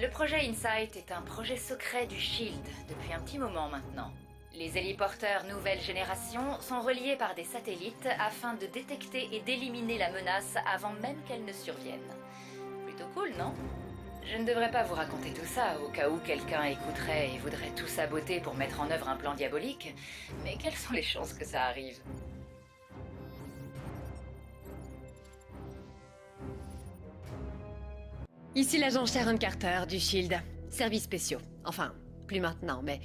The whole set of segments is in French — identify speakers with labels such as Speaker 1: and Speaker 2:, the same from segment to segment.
Speaker 1: Le projet Insight est un projet secret du SHIELD depuis un petit moment maintenant. Les héliporteurs nouvelle génération sont reliés par des satellites afin de détecter et d'éliminer la menace avant même qu'elle ne survienne. Plutôt cool, non? Je ne devrais pas vous raconter tout ça au cas où quelqu'un écouterait et voudrait tout saboter pour mettre en œuvre un plan diabolique, mais quelles sont les chances que ça arrive?
Speaker 2: Ici l'agent Sharon Carter du SHIELD. Services spéciaux. Enfin, plus maintenant, mais...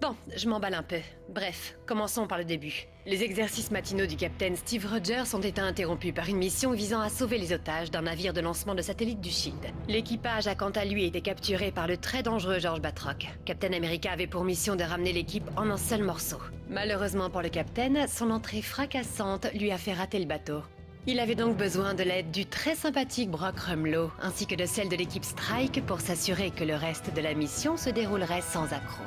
Speaker 2: Bon, je m'emballe un peu. Bref, commençons par le début. Les exercices matinaux du capitaine Steve Rogers ont été interrompus par une mission visant à sauver les otages d'un navire de lancement de satellites du SHIELD. L'équipage a quant à lui été capturé par le très dangereux George Batroc. Captain America avait pour mission de ramener l'équipe en un seul morceau. Malheureusement pour le capitaine, son entrée fracassante lui a fait rater le bateau. Il avait donc besoin de l'aide du très sympathique Brock Rumlow, ainsi que de celle de l'équipe Strike pour s'assurer que le reste de la mission se déroulerait sans accroc.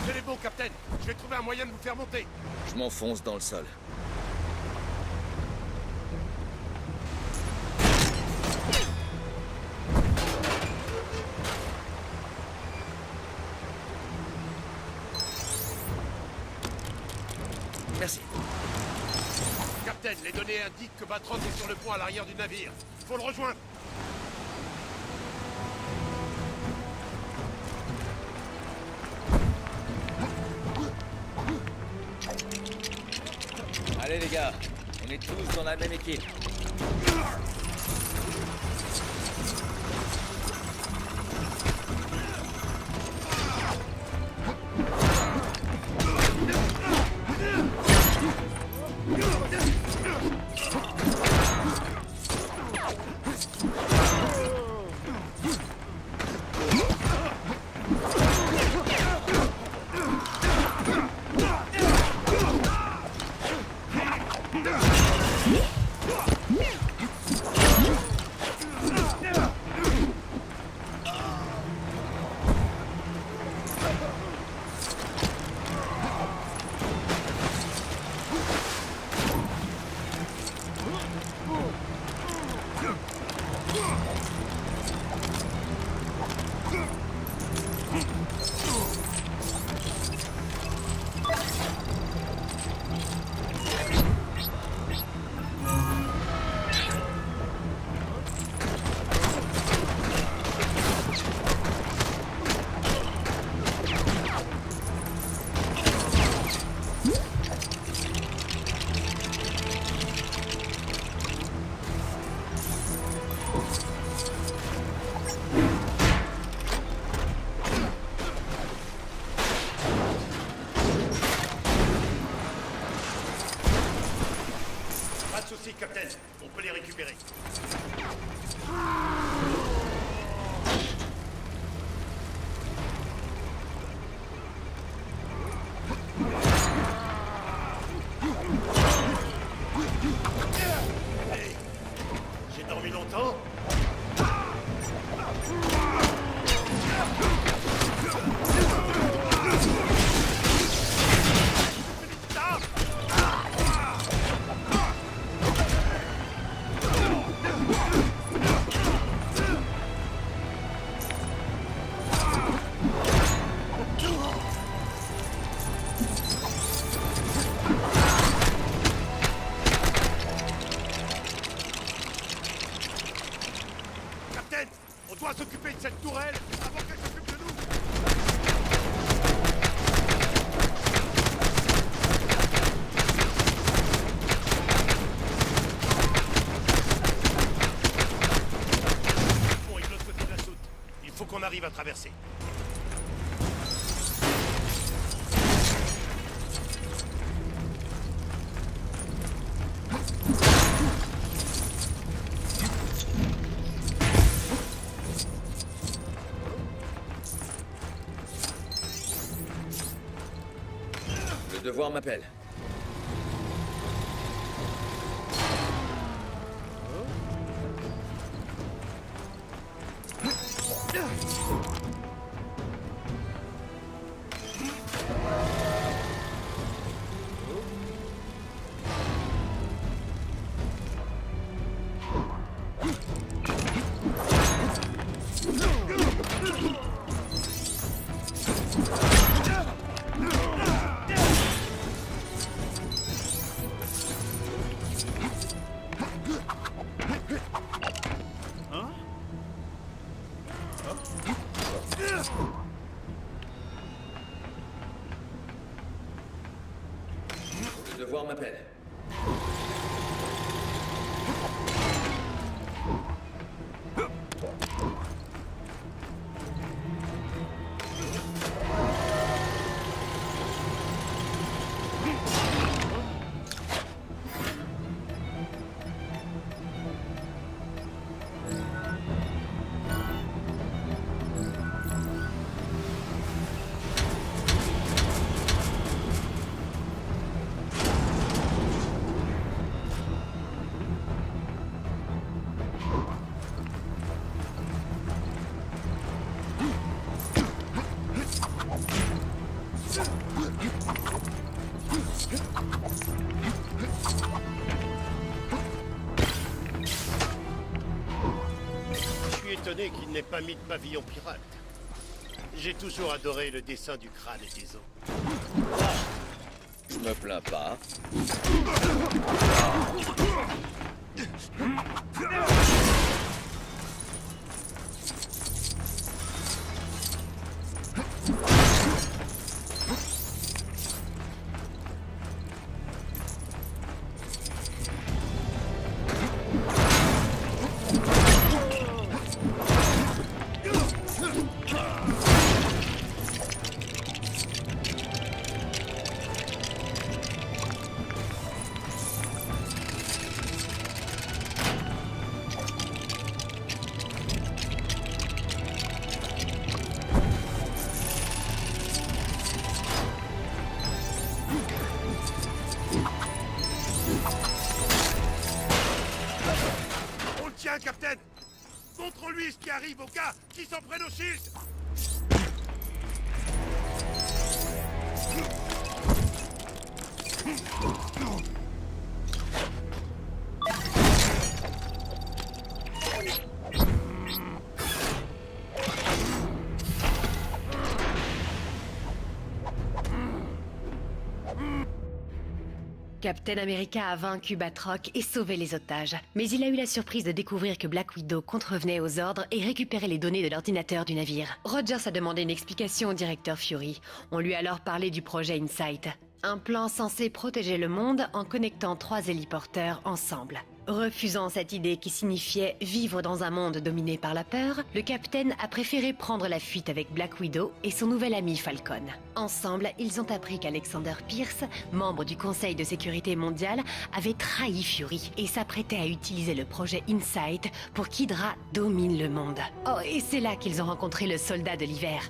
Speaker 3: Tenez bon, Captain. Je vais trouver un moyen de vous faire monter.
Speaker 4: Je m'enfonce dans le sol. Merci.
Speaker 3: Captain, les données indiquent que Batroc est sur le pont à l'arrière du navire. Faut le rejoindre.
Speaker 4: Allez les gars, on est tous dans la même équipe.
Speaker 3: Pas de soucis, Captain. On peut les récupérer. Hey, j'ai dormi longtemps? Captain, on doit s'occuper de cette tourelle avant qu'elle s'occupe de nous. Bon, il est de l'autre côté de la soute. Il faut qu'on arrive à traverser.
Speaker 4: Le devoir m'appelle. Le devoir m'appelle.
Speaker 3: Je suis étonné qu'il n'ait pas mis de pavillon pirate. J'ai toujours adoré le dessin du crâne et des os.
Speaker 4: Je me plains pas.
Speaker 3: On le tient, Captain! Montre-lui ce qui arrive aux gars qui s'en prennent au shield!
Speaker 2: Captain America a vaincu Batroc et sauvé les otages. Mais il a eu la surprise de découvrir que Black Widow contrevenait aux ordres et récupérait les données de l'ordinateur du navire. Rogers a demandé une explication au directeur Fury. On lui a alors parlé du projet Insight. Un plan censé protéger le monde en connectant 3 héliporteurs ensemble. Refusant cette idée qui signifiait vivre dans un monde dominé par la peur, le capitaine a préféré prendre la fuite avec Black Widow et son nouvel ami Falcon. Ensemble, ils ont appris qu'Alexander Pierce, membre du Conseil de sécurité mondiale, avait trahi Fury et s'apprêtait à utiliser le projet Insight pour qu'Hydra domine le monde. Oh, et c'est là qu'ils ont rencontré le soldat de l'hiver.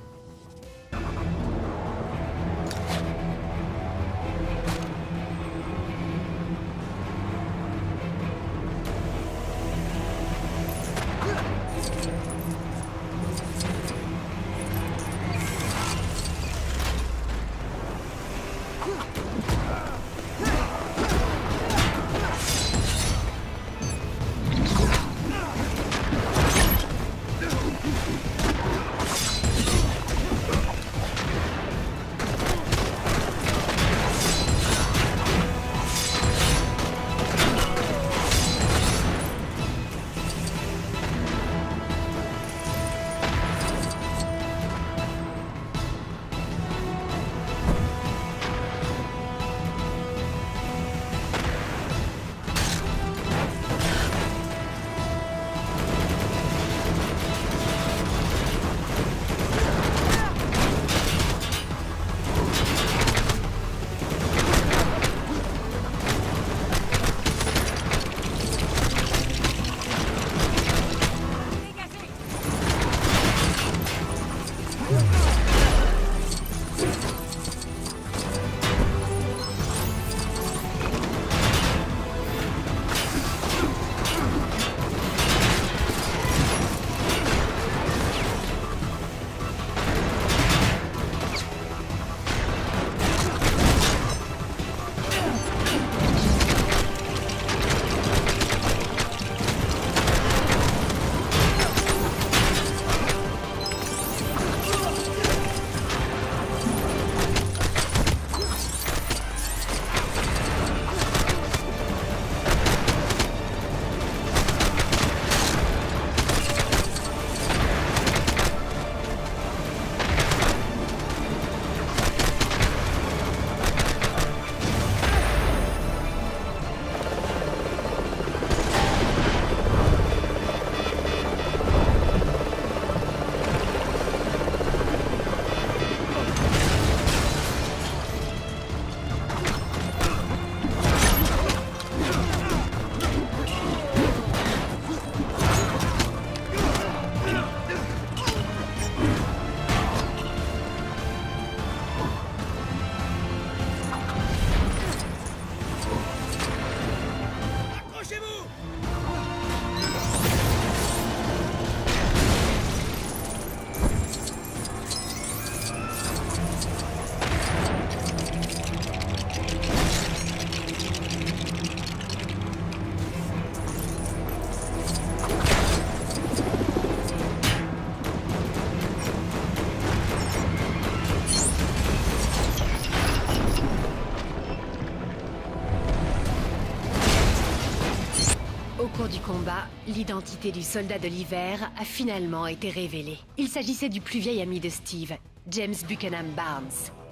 Speaker 2: Au cours du combat, l'identité du soldat de l'hiver a finalement été révélée. Il s'agissait du plus vieil ami de Steve, James Buchanan Barnes.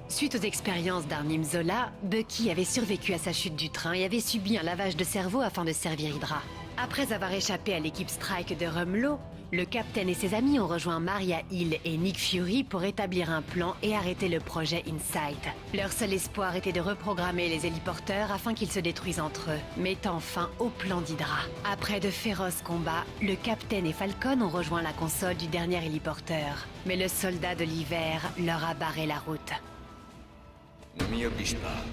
Speaker 2: Suite aux expériences d'Arnim Zola, Bucky avait survécu à sa chute du train et avait subi un lavage de cerveau afin de servir Hydra. Après avoir échappé à l'équipe Strike de Rumlow, le capitaine et ses amis ont rejoint Maria Hill et Nick Fury pour établir un plan et arrêter le projet Insight. Leur seul espoir était de reprogrammer les héliporteurs afin qu'ils se détruisent entre eux, mettant fin au plan d'Hydra. Après de féroces combats, le capitaine et Falcon ont rejoint la console du dernier héliporteur. Mais le soldat de l'hiver leur a barré la route.
Speaker 4: Ne m'y oblige pas.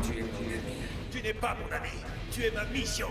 Speaker 4: Tu es mon ami.
Speaker 3: Tu n'es pas mon ami. Tu es ma mission.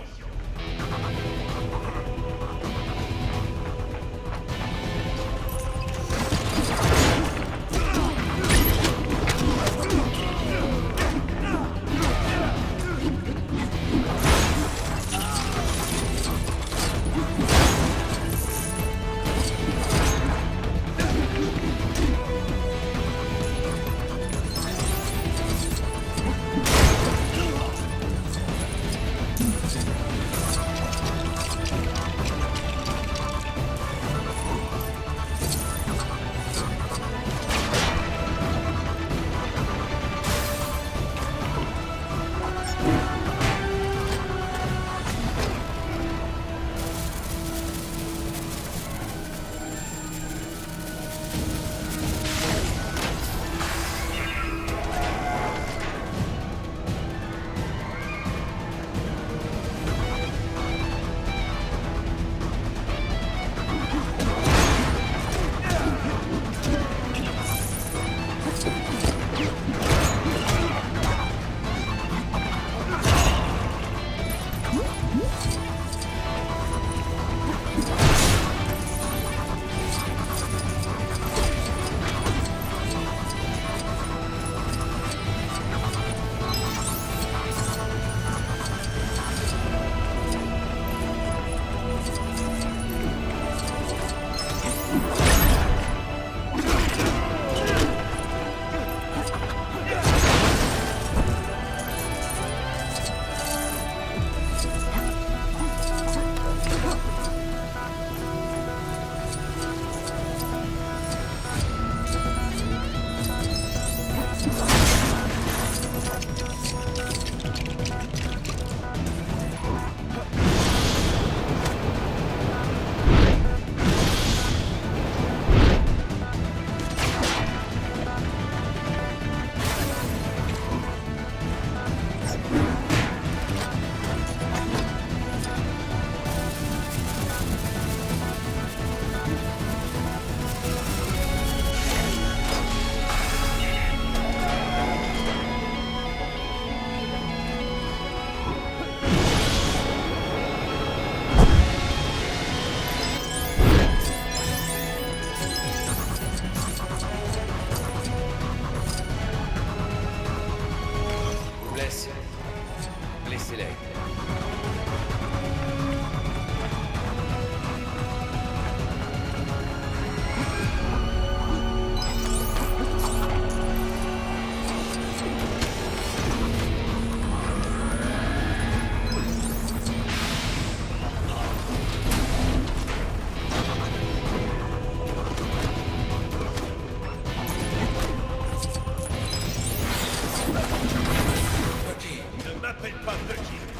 Speaker 4: Blessez-les.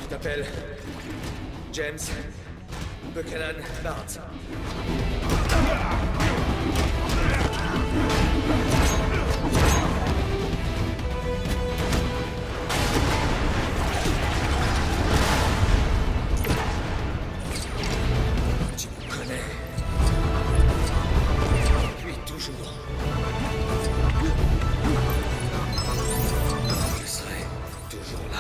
Speaker 5: Je t'appelle James Buchanan Barnes. Tu me connais. Puis toujours. Je serai toujours là.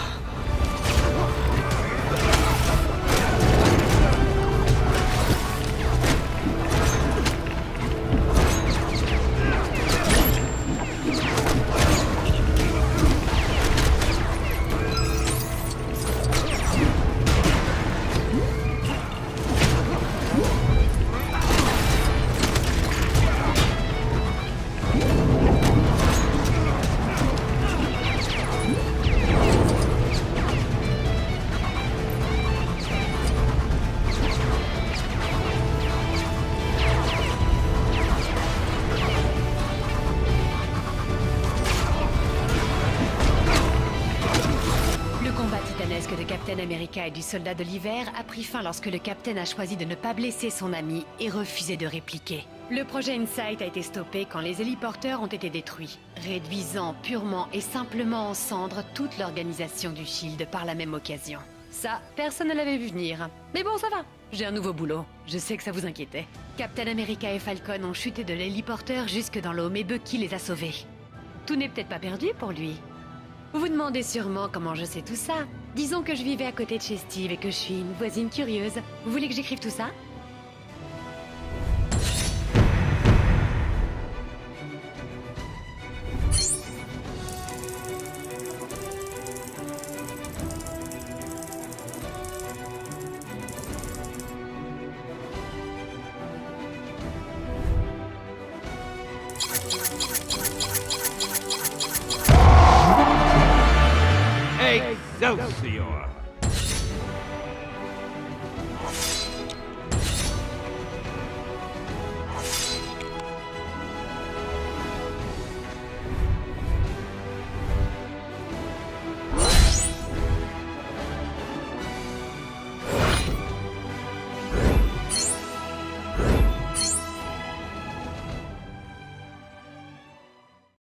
Speaker 2: fantasque de Captain America et du soldat de l'hiver a pris fin lorsque le Captain a choisi de ne pas blesser son ami et refusé de répliquer. Le projet Insight a été stoppé quand les héliporteurs ont été détruits, réduisant purement et simplement en cendres toute l'organisation du Shield par la même occasion. Ça, personne ne l'avait vu venir. Mais bon, ça va. J'ai un nouveau boulot. Je sais que ça vous inquiétait. Captain America et Falcon ont chuté de l'héliporteur jusque dans l'eau, mais Bucky les a sauvés. Tout n'est peut-être pas perdu pour lui. Vous vous demandez sûrement comment je sais tout ça. Disons que je vivais à côté de chez Steve et que je suis une voisine curieuse. Vous voulez que j'écrive tout ça?
Speaker 6: Excelsior!